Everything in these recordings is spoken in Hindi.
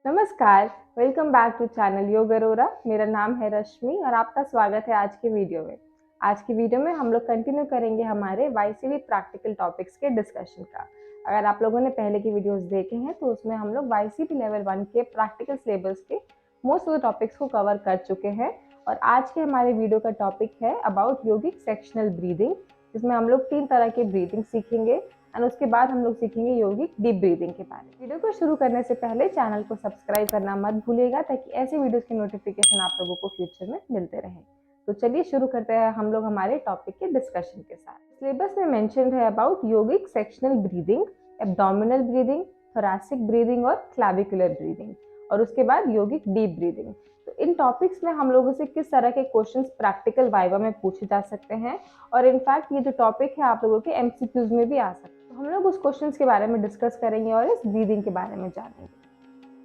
नमस्कार, वेलकम बैक टू चैनल योग अरोरा। मेरा नाम है रश्मि और आपका स्वागत है आज के वीडियो में। आज की वीडियो में हम लोग कंटिन्यू करेंगे हमारे YCB प्रैक्टिकल टॉपिक्स के डिस्कशन का। अगर आप लोगों ने पहले की वीडियोस देखे हैं तो उसमें हम लोग YCB लेवल 1 के प्रैक्टिकल सिलेबस के मोस्ट ऑफ द टॉपिक्स को कवर कर चुके हैं। और आज के हमारे वीडियो का टॉपिक है अबाउट योगिक सेक्शनल ब्रीदिंग, जिसमें हम लोग 3 तरह के ब्रीदिंग सीखेंगे एंड उसके बाद हम लोग सीखेंगे योगिक डीप ब्रीदिंग के बारे में। वीडियो को शुरू करने से पहले चैनल को सब्सक्राइब करना मत भूलिएगा ताकि ऐसे वीडियोस की नोटिफिकेशन आप लोगों को फ्यूचर में मिलते रहे। तो चलिए शुरू करते हैं हम लोग हमारे टॉपिक के डिस्कशन के साथ। सिलेबस में मेंशन्ड है about yogic sectional breathing, abdominal breathing, thoracic breathing और क्लैविकुलर ब्रीदिंग, और उसके बाद योगिक डीप ब्रीदिंग। तो इन टॉपिक्स में हम लोगों से किस तरह के क्वेश्चंस प्रैक्टिकल वाइवा में पूछे जा सकते हैं, और इनफैक्ट ये जो टॉपिक है आप लोगों के MCQs में भी आ सकते हैं। तो हम लोग उस क्वेश्चंस के बारे में डिस्कस करेंगे और इस ब्रीदिंग के बारे में जानेंगे।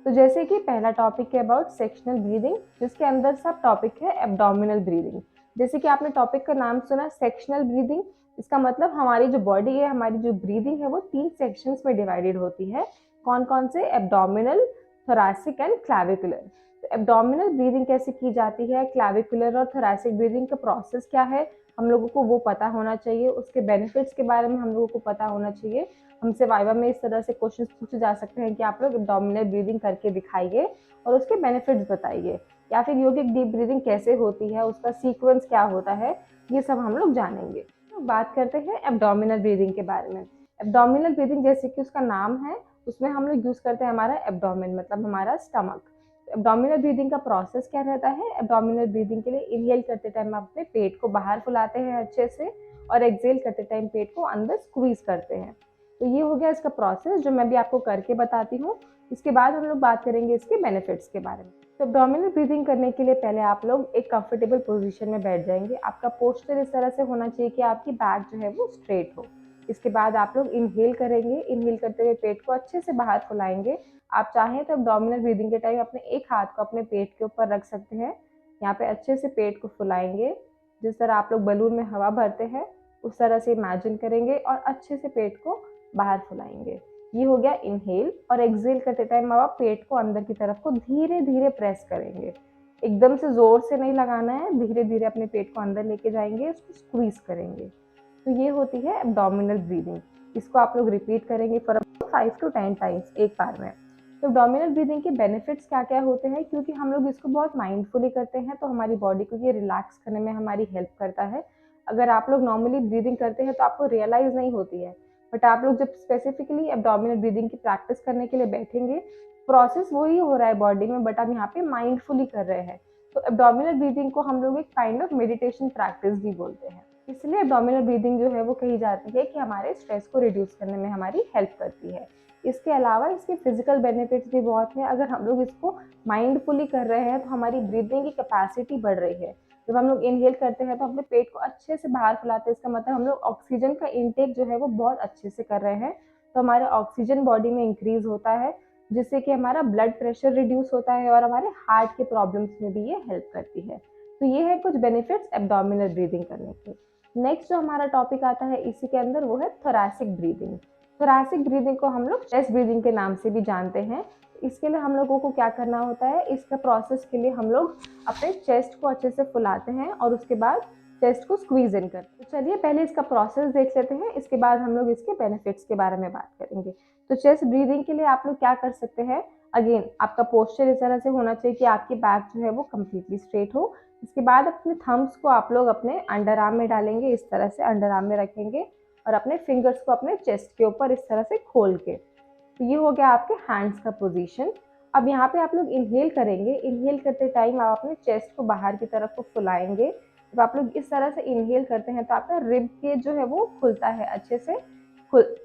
तो जैसे कि पहला टॉपिक है अबाउट सेक्शनल ब्रीदिंग, जिसके अंदर सब टॉपिक है एब्डोमिनल ब्रीदिंग। जैसे कि आपने टॉपिक का नाम सुना सेक्शनल ब्रीदिंग, इसका मतलब हमारी जो बॉडी है, हमारी जो ब्रीदिंग है वो 3 सेक्शंस में डिवाइडेड होती है। कौन कौन से? Abdominal, thoracic and clavicular. तो एब्डोमिनल ब्रीदिंग कैसे की जाती है, क्लैविकुलर और थोरैसिक ब्रीदिंग का प्रोसेस क्या है, हम लोगों को वो पता होना चाहिए। उसके बेनिफिट्स के बारे में हम लोगों को पता होना चाहिए। हमसे वाइवा में इस तरह से क्वेश्चंस पूछे जा सकते हैं कि आप लोग एब्डोमिनल ब्रीदिंग करके दिखाइए और उसके बेनिफिट्स बताइए, या फिर योगिक डीप ब्रीदिंग कैसे होती है, उसका सीक्वेंस क्या होता है, ये सब हम लोग जानेंगे। तो बात करते हैं एब्डोमिनल ब्रीदिंग के बारे में। एब्डोमिनल ब्रीदिंग जैसे कि उसका नाम है, उसमें हम लोग यूज करते हैं हमारा एब्डोमेन, मतलब हमारा स्टमक। एब्डोमिनल ब्रीदिंग का प्रोसेस क्या रहता है? एब्डोमिनल ब्रीदिंग के लिए इनहेल करते टाइम आप अपने पेट को बाहर फुलाते हैं अच्छे से, और एक्सहेल करते टाइम पेट को अंदर स्क्वीज करते हैं। तो ये हो गया इसका प्रोसेस, जो मैं भी आपको करके बताती हूँ। इसके बाद हम लोग बात करेंगे इसके बेनिफिट्स के बारे में। तो एब्डोमिनल ब्रीदिंग करने के लिए पहले आप लोग एक कंफर्टेबल पोजीशन में बैठ जाएंगे। आपका पोस्चर इस तरह से होना चाहिए कि आपकी बैक जो है वो स्ट्रेट हो। इसके बाद आप लोग इनहेल करेंगे। इनहेल करते हुए पेट को अच्छे से बाहर फुलाएंगे। आप चाहें तो एब्डोमिनल ब्रीदिंग के टाइम अपने एक हाथ को अपने पेट के ऊपर रख सकते हैं। यहाँ पे अच्छे से पेट को फुलाएंगे। जिस तरह आप लोग बलून में हवा भरते हैं उस तरह से इमेजिन करेंगे और अच्छे से पेट को बाहर फुलाएंगे। ये हो गया इनहेल। और एक्सहेल करते टाइम आप पेट को अंदर की तरफ को धीरे धीरे प्रेस करेंगे। एकदम से जोर से नहीं लगाना है, धीरे धीरे अपने पेट को अंदर लेके जाएंगे, उसको स्क्वीज करेंगे। तो ये होती है एब्डोमिनल ब्रीदिंग। इसको आप लोग रिपीट करेंगे फॉर 5 to 10 टाइम्स एक बार में। तो एब्डोमिनल ब्रीदिंग के बेनिफिट्स क्या क्या होते हैं? क्योंकि हम लोग इसको बहुत माइंडफुली करते हैं तो हमारी बॉडी को ये रिलैक्स करने में हमारी हेल्प करता है। अगर आप लोग नॉर्मली ब्रीदिंग करते हैं तो आपको रियलाइज नहीं होती है, बट आप लोग जब स्पेसिफिकली एब्डोमिनल ब्रीदिंग की प्रैक्टिस करने के लिए बैठेंगे, प्रोसेस वही हो रहा है बॉडी में, बट आप यहाँ पे माइंडफुली कर रहे हैं। तो एब्डोमिनल ब्रीदिंग को हम लोग एक काइंड ऑफ मेडिटेशन प्रैक्टिस भी बोलते हैं। इसलिए एब्डोमिनल ब्रीदिंग जो है वो कही जाती है कि हमारे स्ट्रेस को रिड्यूस करने में हमारी हेल्प करती है। इसके अलावा इसके फिजिकल बेनिफिट्स भी बहुत हैं। अगर हम लोग इसको माइंडफुली कर रहे हैं तो हमारी ब्रीदिंग की कैपेसिटी बढ़ रही है। जब हम लोग इनहेल करते हैं तो अपने पेट को अच्छे से बाहर फुलाते हैं, इसका मतलब हम लोग ऑक्सीजन का इनटेक जो है वो बहुत अच्छे से कर रहे हैं। तो हमारा ऑक्सीजन बॉडी में इंक्रीज होता है, जिससे कि हमारा ब्लड प्रेशर रिड्यूस होता है और हमारे हार्ट के प्रॉब्लम्स में भी ये हेल्प करती है। तो ये है कुछ बेनिफिट्स एब्डोमिनल ब्रीदिंग करने के। नेक्स्ट जो हमारा टॉपिक आता है इसी के अंदर वो है थोरैसिक ब्रीदिंग। थोरैसिक ब्रीदिंग को हम लोग चेस्ट ब्रीदिंग के नाम से भी जानते हैं। इसके लिए हम लोगों को क्या करना होता है? इसका प्रोसेस के लिए हम लोग अपने चेस्ट को अच्छे से फुलाते हैं और उसके बाद चेस्ट को स्क्वीज इन करते हैं। तो चलिए पहले इसका प्रोसेस देख लेते हैं, इसके बाद हम लोग इसके बेनिफिट्स के बारे में बात करेंगे। तो चेस्ट ब्रीदिंग के लिए आप लोग क्या कर सकते हैं? अगेन आपका पोस्चर इस तरह से होना चाहिए कि आपकी बैक जो है वो कम्प्लीटली स्ट्रेट हो। इसके बाद अपने थम्स को आप लोग अपने अंडर आर्म में डालेंगे, इस तरह से अंडर आर्म में रखेंगे और अपने फिंगर्स को अपने चेस्ट के ऊपर इस तरह से खोल के। तो ये हो गया आपके हैंड्स का पोजीशन। अब यहाँ पे आप लोग इनहेल करेंगे। इनहेल करते टाइम आप अपने चेस्ट को बाहर की तरफ को फुलाएंगे। जब आप लोग इस तरह से इनहेल करते हैं तो आपका रिब केज जो है वो खुलता है, अच्छे से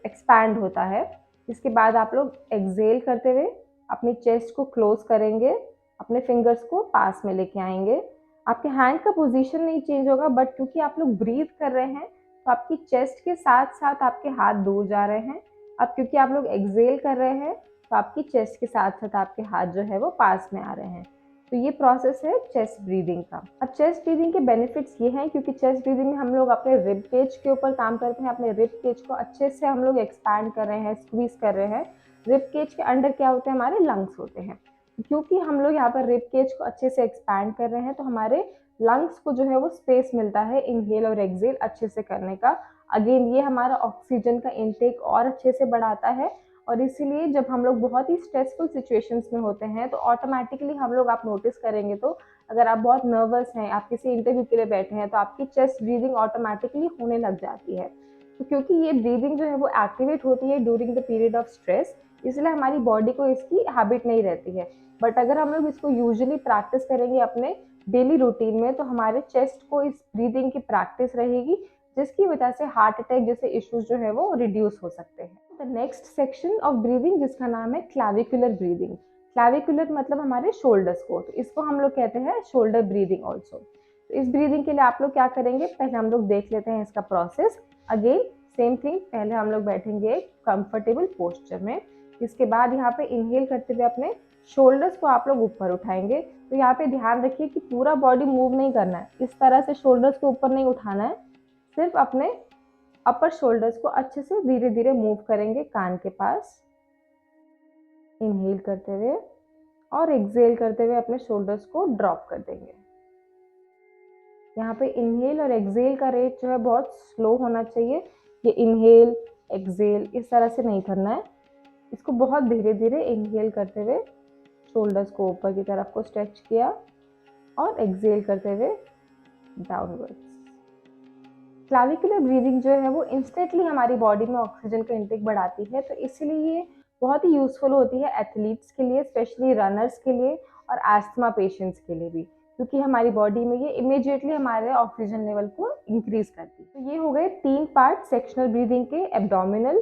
एक्सपैंड होता है। इसके बाद आप लोग एक्सहेल करते हुए अपनी चेस्ट को क्लोज करेंगे, अपने फिंगर्स को पास में लेके आएंगे। आपके हैंड का पोजीशन नहीं चेंज होगा, बट क्योंकि आप लोग ब्रीथ कर रहे हैं तो आपकी चेस्ट के साथ साथ आपके हाथ दूर जा रहे हैं। अब क्योंकि आप लोग एक्सहेल कर रहे हैं तो आपकी चेस्ट के साथ साथ आपके हाथ जो है वो पास में आ रहे हैं। तो ये प्रोसेस है चेस्ट ब्रीदिंग का। अब चेस्ट ब्रीदिंग के बेनिफिट्स ये हैं, क्योंकि चेस्ट ब्रीदिंग में हम लोग अपने रिब केज के ऊपर काम करते हैं। अपने रिब केज को अच्छे से हम लोग एक्सपैंड कर रहे हैं, स्क्वीज कर रहे हैं। रिब केज के अंडर क्या होते हैं? हमारे लंग्स होते हैं। क्योंकि हम लोग यहाँ पर रिब केज को अच्छे से एक्सपैंड कर रहे हैं तो हमारे लंग्स को जो है वो स्पेस मिलता है इनहेल और एक्सहेल अच्छे से करने का। अगेन ये हमारा ऑक्सीजन का इनटेक और अच्छे से बढ़ाता है, और इसीलिए जब हम लोग बहुत ही स्ट्रेसफुल सिचुएशंस में होते हैं तो ऑटोमेटिकली हम लोग, आप नोटिस करेंगे तो अगर आप बहुत नर्वस हैं, आप किसी इंटरव्यू के लिए बैठे हैं, तो आपकी चेस्ट ब्रीदिंग ऑटोमेटिकली होने लग जाती है। तो क्योंकि ये ब्रीदिंग जो है वो एक्टिवेट होती है during the period of stress, इसलिए हमारी बॉडी को इसकी हैबिट नहीं रहती है। बट अगर हम लोग इसको यूजुअली प्रैक्टिस करेंगे अपने डेली रूटीन में तो हमारे चेस्ट को इस ब्रीदिंग की प्रैक्टिस रहेगी, जिसकी वजह से हार्ट अटैक जैसे इश्यूज जो है वो रिड्यूस हो सकते हैं। The next section of breathing जिसका नाम है क्लैविकुलर ब्रीदिंग। क्लैविकुलर मतलब हमारे शोल्डर्स को, तो इसको हम लोग कहते हैं शोल्डर ब्रीदिंग ऑल्सो। तो इस ब्रीदिंग के लिए आप लोग क्या करेंगे, पहले हम लोग देख लेते हैं इसका प्रोसेस। अगेन सेम थिंग, पहले हम लोग बैठेंगे कंफर्टेबल पोस्चर में। इसके बाद यहाँ पे इनहेल करते हुए अपने शोल्डर्स को आप लोग ऊपर उठाएंगे। तो यहाँ पे ध्यान रखिए कि पूरा बॉडी मूव नहीं करना है, इस तरह से शोल्डर्स को ऊपर नहीं उठाना है, सिर्फ अपने अपर शोल्डर्स को अच्छे से धीरे धीरे मूव करेंगे कान के पास, इनहेल करते हुए, और एक्सहेल करते हुए अपने शोल्डर्स को ड्रॉप कर देंगे। यहाँ पे इनहेल और एक्सहेल का रेट जो है बहुत स्लो होना चाहिए। ये इनहेल एक्सहेल इस तरह से नहीं करना है, इसको बहुत धीरे धीरे इनहेल करते हुए शोल्डर्स को ऊपर की तरफ को स्ट्रेच किया और एक्सहेल करते हुए डाउनवर्ड्स। क्लैविकुलर ब्रीदिंग जो है वो इंस्टेंटली हमारी बॉडी में ऑक्सीजन का इंटेक बढ़ाती है, तो इसीलिए ये बहुत ही यूजफुल होती है एथलीट्स के लिए, स्पेशली रनर्स के लिए और एस्थमा पेशेंट्स के लिए भी, क्योंकि हमारी बॉडी में ये इमीडिएटली हमारे ऑक्सीजन लेवल को इंक्रीज करती है। तो ये हो गए 3 पार्ट सेक्शनल ब्रीदिंग के, abdominal,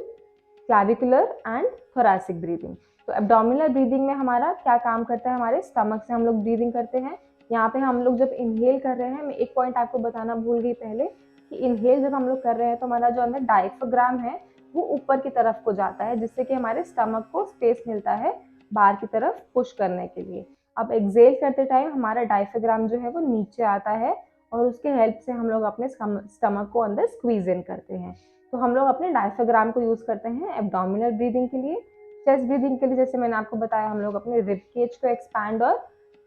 clavicular and thoracic breathing. तो एब्डोमिनल ब्रीदिंग में हमारा क्या काम करता है, हमारे स्टमक से हम लोग ब्रीदिंग करते हैं। यहाँ पे हम लोग जब इनहेल कर रहे हैं, मैं एक पॉइंट आपको बताना भूल गई पहले, कि इनहेल जब हम लोग कर रहे हैं तो हमारा जो अंदर डायफ्राम है वो ऊपर की तरफ को जाता है, जिससे कि हमारे स्टमक को स्पेस मिलता है बाहर की तरफ पुश करने के लिए। अब एक्सहेल करते टाइम हमारा डायफ्राम जो है वो नीचे आता है और उसके हेल्प से हम लोग अपने स्टमक को अंदर स्क्वीज इन करते हैं। तो हम लोग अपने डायफ्राम को यूज करते हैं एब्डोमिनल ब्रीदिंग के लिए। चेस्ट ब्रीदिंग के लिए जैसे मैंने आपको बताया, हम लोग अपने रिब केज को एक्सपैंड और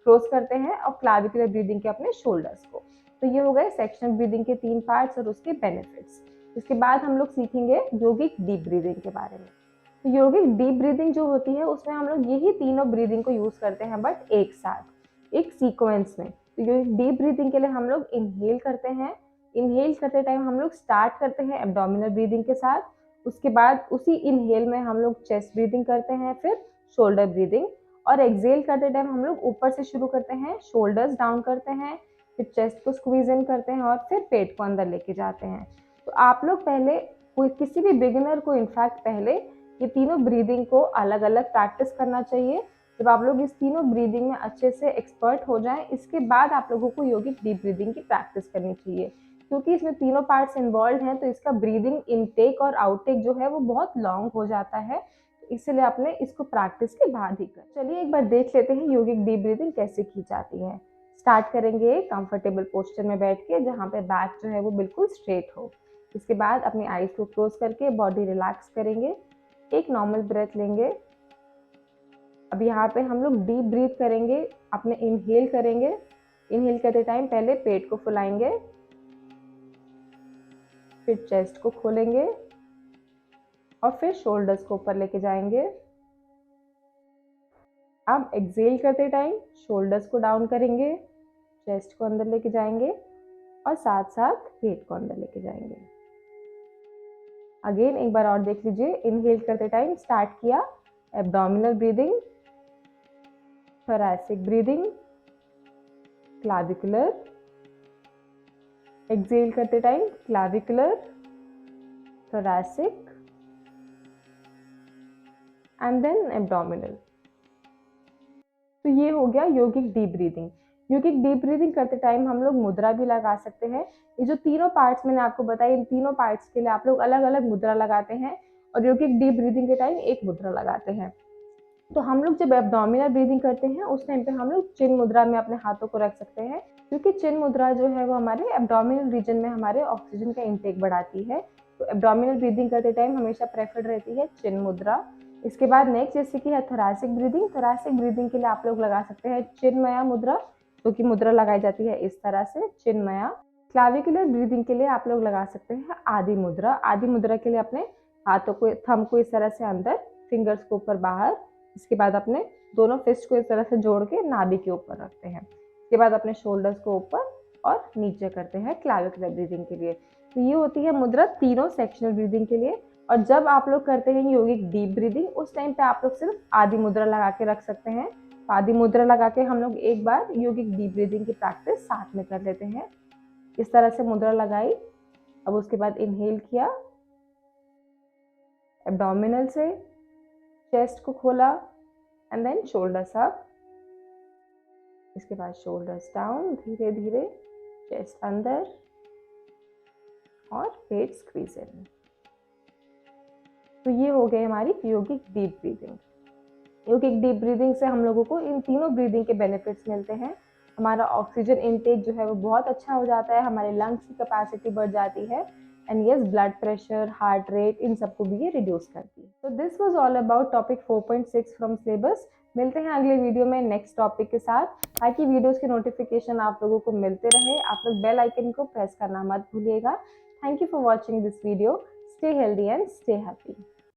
क्लोज करते हैं, और क्लैविकुलर ब्रीदिंग के अपने शोल्डर्स को। तो ये हो गए सेक्शनल ब्रीदिंग के 3 पार्ट्स और उसके बेनिफिट्स। इसके बाद हम लोग सीखेंगे योगिक डीप ब्रीदिंग के बारे में। तो योगिक डीप ब्रीदिंग जो होती है उसमें हम लोग यही तीनों ब्रीदिंग को यूज करते हैं, बट एक साथ एक सीक्वेंस में। तो योगिक डीप ब्रीदिंग के लिए हम लोग इनहेल करते हैं। इनहेल करते टाइम हम लोग स्टार्ट करते हैं एब्डोमिनल ब्रीदिंग के साथ, उसके बाद उसी इनहेल में हम लोग चेस्ट ब्रीदिंग करते हैं, फिर शोल्डर ब्रीदिंग, और एक्सहेल करते टाइम हम लोग ऊपर से शुरू करते हैं, शोल्डर्स डाउन करते हैं, फिर चेस्ट को स्क्वीज इन करते हैं और फिर पेट को अंदर लेके जाते हैं। तो आप लोग पहले, कोई किसी भी बिगिनर को इनफैक्ट पहले ये तीनों ब्रीदिंग को अलग अलग प्रैक्टिस करना चाहिए। जब आप लोग इस तीनों ब्रीदिंग में अच्छे से एक्सपर्ट हो जाएं, इसके बाद आप लोगों को योगिक डीप ब्रीदिंग की प्रैक्टिस करनी चाहिए, क्योंकि इसमें तीनों पार्ट्स इन्वॉल्व हैं, तो इसका ब्रीदिंग इनटेक और आउटटेक जो है वो बहुत लॉन्ग हो जाता है, इसलिए आपने इसको प्रैक्टिस के बाद ही कर। चलिए एक बार देख लेते हैं योगिक डीप ब्रीदिंग कैसे की जाती है। स्टार्ट करेंगे कंफर्टेबल पोस्चर में बैठ के, जहाँ पे बैक जो है वो बिल्कुल स्ट्रेट हो। इसके बाद अपनी आईज को क्लोज करके बॉडी रिलैक्स करेंगे, एक नॉर्मल ब्रेथ लेंगे। अब यहाँ पे हम लोग डीप ब्रीथ करेंगे, अपने इनहेल करेंगे। इनहेल करते टाइम पहले पेट को फुलाएंगे, फिर चेस्ट को खोलेंगे और फिर शोल्डर्स को ऊपर लेके जाएंगे। अब एक्सहेल करते टाइम शोल्डर्स को डाउन करेंगे, चेस्ट को अंदर लेके जाएंगे और साथ साथ पेट को अंदर लेके जाएंगे। अगेन एक बार और देख लीजिए। इनहेल करते टाइम स्टार्ट किया abdominal breathing, thoracic breathing, clavicular. Exhale करते time clavicular, thoracic and then abdominal. तो ये हो गया योगिक डीप ब्रीदिंग। योगिक डीप ब्रीदिंग करते टाइम हम लोग मुद्रा भी लगा सकते हैं। ये जो तीनों पार्ट्स मैंने आपको बताया, इन तीनों पार्ट्स के लिए आप लोग अलग अलग मुद्रा लगाते हैं और योगिक डीप ब्रीदिंग के टाइम एक मुद्रा लगाते हैं। तो हम लोग जब एब्डोमिनल ब्रीदिंग करते हैं उस टाइम पे हम लोग चिन मुद्रा में अपने हाथों को रख सकते हैं, क्योंकि चिन मुद्रा जो है वो हमारे एब्डोमिनल रीजन में हमारे ऑक्सीजन का इंटेक बढ़ाती है। तो एब्डोमिनल ब्रीदिंग करते टाइम हमेशा प्रेफर्ड रहती है चिन मुद्रा। इसके बाद नेक्स्ट जैसे कि है थोरैसिक ब्रीदिंग। थोरैसिक ब्रीदिंग के लिए आप लोग लगा सकते हैं चिन्मया मुद्रा, जो कि मुद्रा लगाई जाती है इस तरह से, चिन्मया। क्लाविकुलर ब्रीदिंग के लिए आप लोग लगा सकते हैं आदि मुद्रा। आदि मुद्रा के लिए अपने हाथों को, थंब को इस तरह से अंदर, फिंगर्स को ऊपर बाहर, इसके बाद अपने दोनों फिस्ट को इस तरह से जोड़ के नाभि के ऊपर रखते हैं। इसके बाद अपने शोल्डर्स को ऊपर और नीचे करते हैं क्लाविकुलर ब्रीदिंग के लिए। तो ये होती है मुद्रा तीनों सेक्शनल ब्रीदिंग के लिए। और जब आप लोग करते हैं योगिक डीप ब्रीदिंग, उस टाइम पे आप लोग सिर्फ आदि मुद्रा लगा के रख सकते हैं। तो आदि मुद्रा लगा के हम लोग एक बार योगिक डीप ब्रीदिंग की प्रैक्टिस साथ में कर लेते हैं। इस तरह से मुद्रा लगाई, अब उसके बाद इनहेल किया, एब्डोमिनल से चेस्ट को खोला एंड देन शोल्डर्स अप, इसके बाद शोल्डर्स डाउन, धीरे धीरे चेस्ट अंदर और पेट स्क्वीज इन। तो ये हो गई हमारी योगिक डीप ब्रीदिंग। योगिक डीप ब्रीदिंग से हम लोगों को इन तीनों ब्रीदिंग के बेनिफिट्स मिलते हैं। हमारा ऑक्सीजन इनटेक जो है वो बहुत अच्छा हो जाता है, हमारे लंग्स की कैपेसिटी बढ़ जाती है, and yes blood pressure, heart rate, इन सबको भी ये रिड्यूस करती है। तो this was all about topic 4.6 from syllabus. मिलते हैं अगले वीडियो में नेक्स्ट टॉपिक के साथ। ताकि वीडियोस के नोटिफिकेशन आप लोगों को मिलते रहे, आप लोग बेल आइकन को प्रेस करना मत भूलिएगा। Thank you for watching this video. Stay healthy and stay happy.